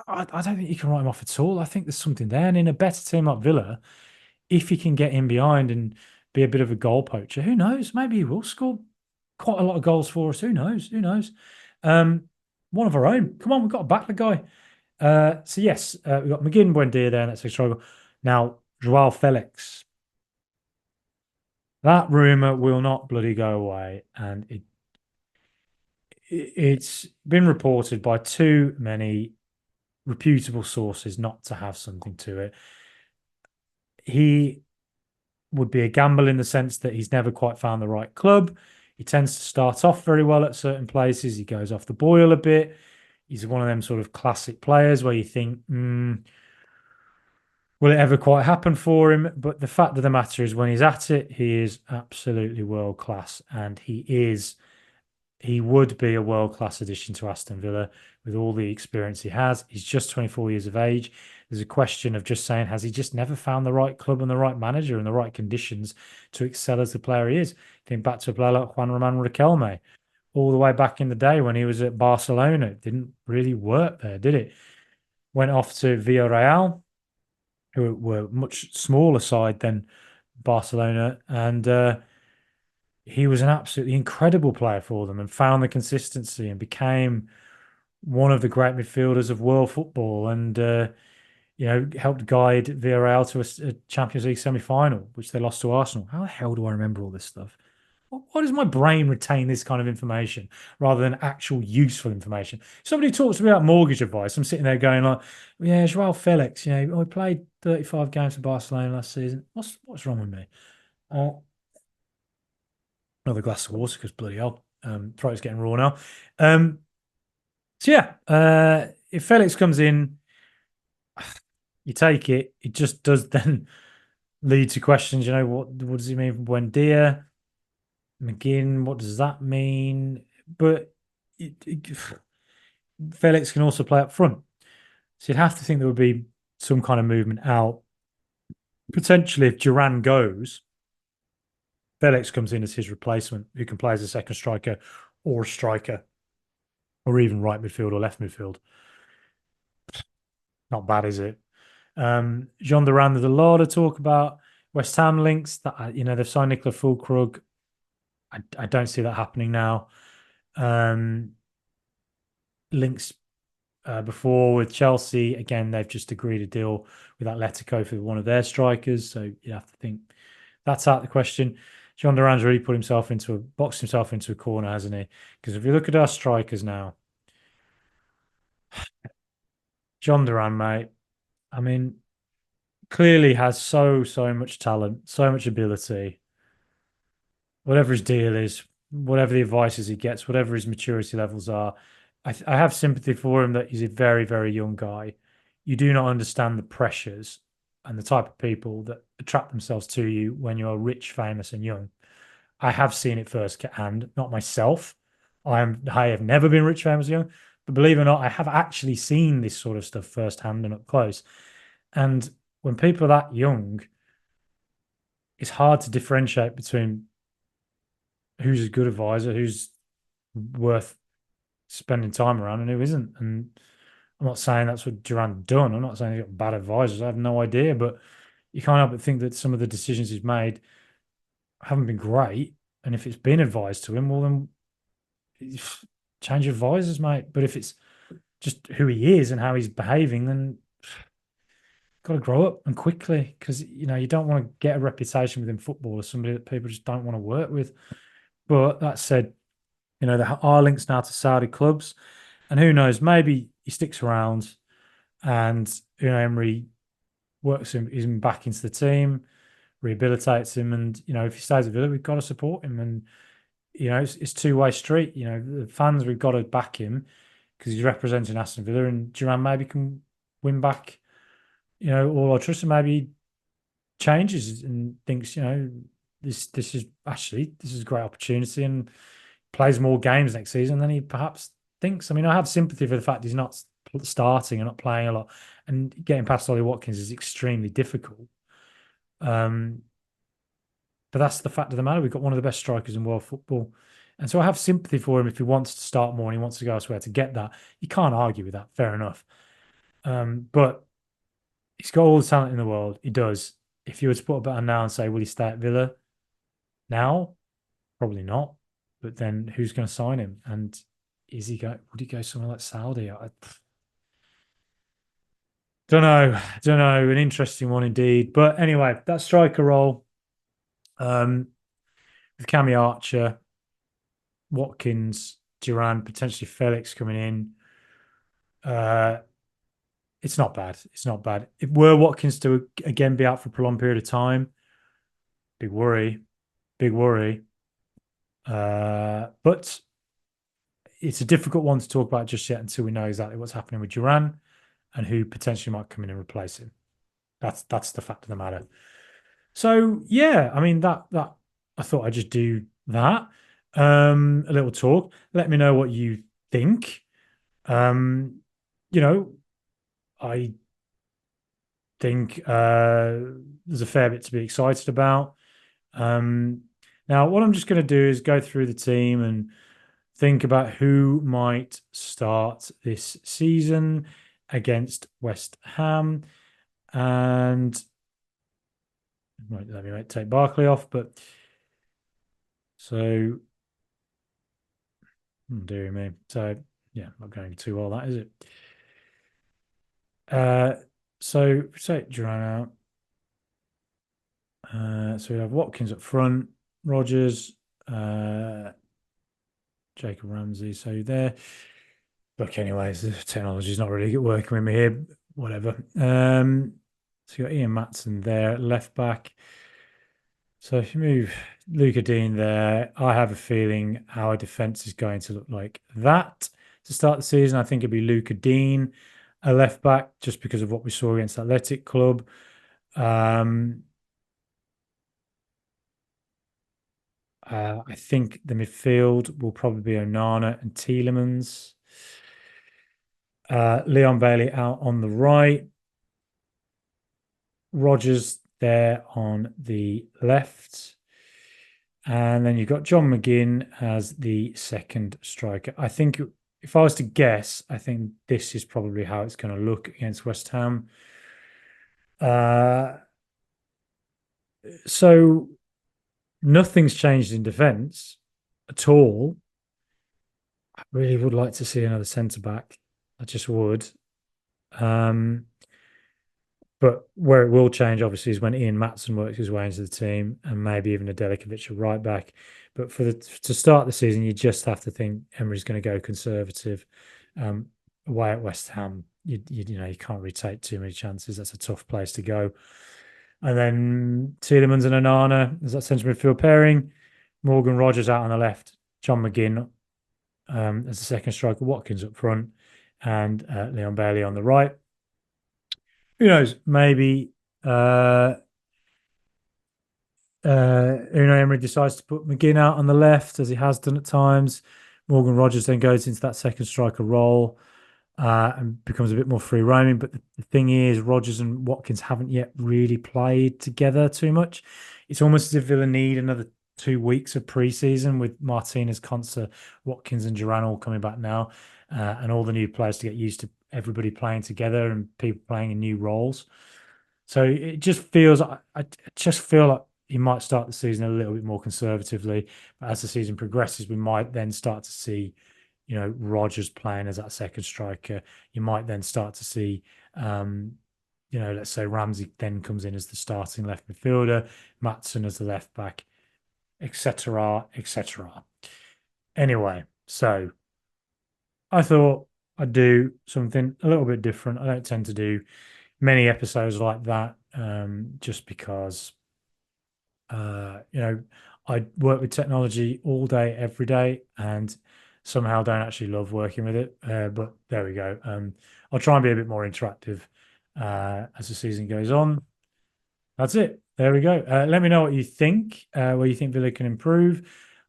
I don't think you can write him off at all. I think there's something there. And in a better team like Villa, if he can get in behind and be a bit of a goal poacher, who knows? Maybe he will score quite a lot of goals for us. Who knows? Who knows? One of our own. Come on, we've got to back the guy. So yes, we've got McGinn, Buendia there, and that's a struggle. Now, Joao Felix. That rumour will not bloody go away. And it's been reported by too many reputable sources not to have something to it. He would be a gamble in the sense that he's never quite found the right club. He tends to start off very well at certain places. He goes off the boil a bit. He's one of them sort of classic players where you think, will it ever quite happen for him? But the fact of the matter is, when he's at it, he is absolutely world class, and he would be a world class addition to Aston Villa with all the experience he has. He's just 24 years of age. There's a question of just saying, has he just never found the right club and the right manager and the right conditions to excel as the player he is? Think back to a player like Juan Román Riquelme, all the way back in the day when he was at Barcelona. It didn't really work there, did it? Went off to Villarreal, who were much smaller side than Barcelona, and he was an absolutely incredible player for them and found the consistency and became one of the great midfielders of world football, and helped guide Villarreal to a Champions League semi-final, which they lost to Arsenal. How the hell do I remember all this stuff? Why does my brain retain this kind of information rather than actual useful information? Somebody talks to me about mortgage advice. I'm sitting there going like, yeah, Joao Felix, I played 35 games for Barcelona last season. What's wrong with me? Another glass of water because bloody hell, throat's getting raw now. So yeah, if Felix comes in, you take it. It just does then lead to questions. What does he mean for Buendia? McGinn, what does that mean? But Felix can also play up front. So you'd have to think there would be some kind of movement out. Potentially, if Duran goes, Felix comes in as his replacement, who can play as a second striker or a striker, or even right midfield or left midfield. Not bad, is it? Jean Duran, there's a lot of talk about West Ham links. That they've signed Nicola Fulkrug. I don't see that happening now. Links before with Chelsea, again, they've just agreed a deal with Atletico for one of their strikers. So you have to think that's out of the question. John Duran's really boxed himself into a corner, hasn't he? Because if you look at our strikers now, John Duran, mate, I mean, clearly has so much talent, so much ability. Whatever his deal is, whatever the advices he gets, whatever his maturity levels are, I have sympathy for him that he's a very, very young guy. You do not understand the pressures and the type of people that attract themselves to you when you are rich, famous, and young. I have seen it firsthand, not myself. I have never been rich, famous, young, but believe it or not, I have actually seen this sort of stuff firsthand and up close. And when people are that young, it's hard to differentiate between who's a good advisor, who's worth spending time around, and who isn't. And I'm not saying that's what Duran done. I'm not saying he's got bad advisors. I have no idea, but you can't help but think that some of the decisions he's made haven't been great. And if it's been advised to him, well, then change advisors, mate. But if it's just who he is and how he's behaving, then got to grow up and quickly, because you don't want to get a reputation within football as somebody that people just don't want to work with. But that said, there are links now to Saudi clubs, and who knows, maybe he sticks around and Unai Emery works him back into the team, rehabilitates him, and if he stays at Villa, we've got to support him. And it's two-way street. The fans, we've got to back him because he's representing Aston Villa, and Duran maybe can win back all our trust, and maybe changes and thinks this is a great opportunity, and plays more games next season than he perhaps thinks. I mean, I have sympathy for the fact he's not starting and not playing a lot, and getting past Ollie Watkins is extremely difficult. But that's the fact of the matter. We've got one of the best strikers in world football. And so I have sympathy for him if he wants to start more and he wants to go elsewhere to get that. You can't argue with that. Fair enough. But he's got all the talent in the world. He does. If you were to put a bet on now and say, will he stay at Villa now? Probably not. But then who's going to sign him? And would he go somewhere like Saudi? I don't know. Don't know. An interesting one indeed. But anyway, that striker role, with Cammy Archer, Watkins, Duran, potentially Felix coming in. It's not bad. It's not bad. If were Watkins to again be out for a prolonged period of time, big worry. Big worry. But it's a difficult one to talk about just yet until we know exactly what's happening with Duran and who potentially might come in and replace him. That's the fact of the matter. So yeah, I mean that I thought I'd just do that. A little talk. Let me know what you think. Um, you know, I think there's a fair bit to be excited about. Um, now, what I'm just going to do is go through the team and think about who might start this season against West Ham. And let me take Barkley off, but so dear me. So yeah, not going too well, that is it. So take Duran out. So we have Watkins up front, Rogers, Jacob Ramsey. So there. Look, anyways, the technology's not really working with me here. Whatever. So you got Ian Matson there, left back. So if you move Luca Dean there, I have a feeling our defense is going to look like that to start the season. I think it'd be Luca Dean, a left back, just because of what we saw against Athletic Club. I think the midfield will probably be Onana and Tielemans. Leon Bailey out on the right. Rogers there on the left. And then you've got John McGinn as the second striker. I think if I was to guess, I think this is probably how it's going to look against West Ham. So nothing's changed in defence at all. I really would like to see another centre back. I just would. But where it will change, obviously, is when Ian Matson works his way into the team and maybe even a Delikovic at right back. But to start the season, you just have to think Emery's going to go conservative. Away at West Ham, you can't really take too many chances. That's a tough place to go. And then Tielemans and Onana as that central midfield pairing. Morgan Rogers out on the left. John McGinn as the second striker. Watkins up front, and Leon Bailey on the right. Who knows? Maybe Unai Emery decides to put McGinn out on the left, as he has done at times. Morgan Rogers then goes into that second striker role and becomes a bit more free roaming. But the thing is, Rogers and Watkins haven't yet really played together too much. It's almost as if Villa need another 2 weeks of pre-season with Martinez, Konsa, Watkins, and Duran all coming back now, and all the new players to get used to everybody playing together and people playing in new roles. So it just feels, I just feel like he might start the season a little bit more conservatively. But as the season progresses, we might then start to see, Rogers playing as that second striker. You might then start to see, let's say Ramsey then comes in as the starting left midfielder, Matson as the left back, etc., etc. Anyway, so I thought I'd do something a little bit different. I don't tend to do many episodes like that, just because, I work with technology all day, every day, and somehow don't actually love working with it. But there we go. I'll try and be a bit more interactive as the season goes on. That's it. There we go. Let me know what you think, where you think Villa can improve.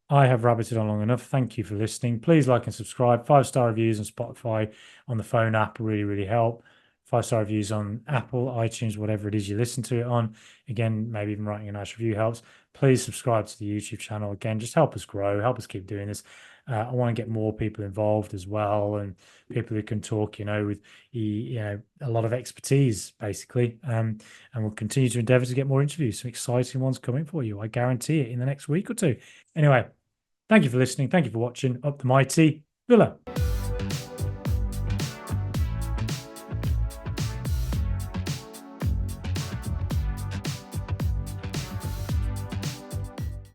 I have rabbited on long enough. Thank you for listening. Please like and subscribe. 5-star reviews on Spotify, on the phone app really, really help. 5-star reviews on Apple, iTunes, whatever it is you listen to it on. Again, maybe even writing a nice review helps. Please subscribe to the YouTube channel. Again, just help us grow, help us keep doing this. I want to get more people involved as well, and people who can talk, with a lot of expertise, basically. And we'll continue to endeavour to get more interviews. Some exciting ones coming for you. I guarantee it in the next week or two. Anyway, thank you for listening. Thank you for watching. Up the mighty Villa.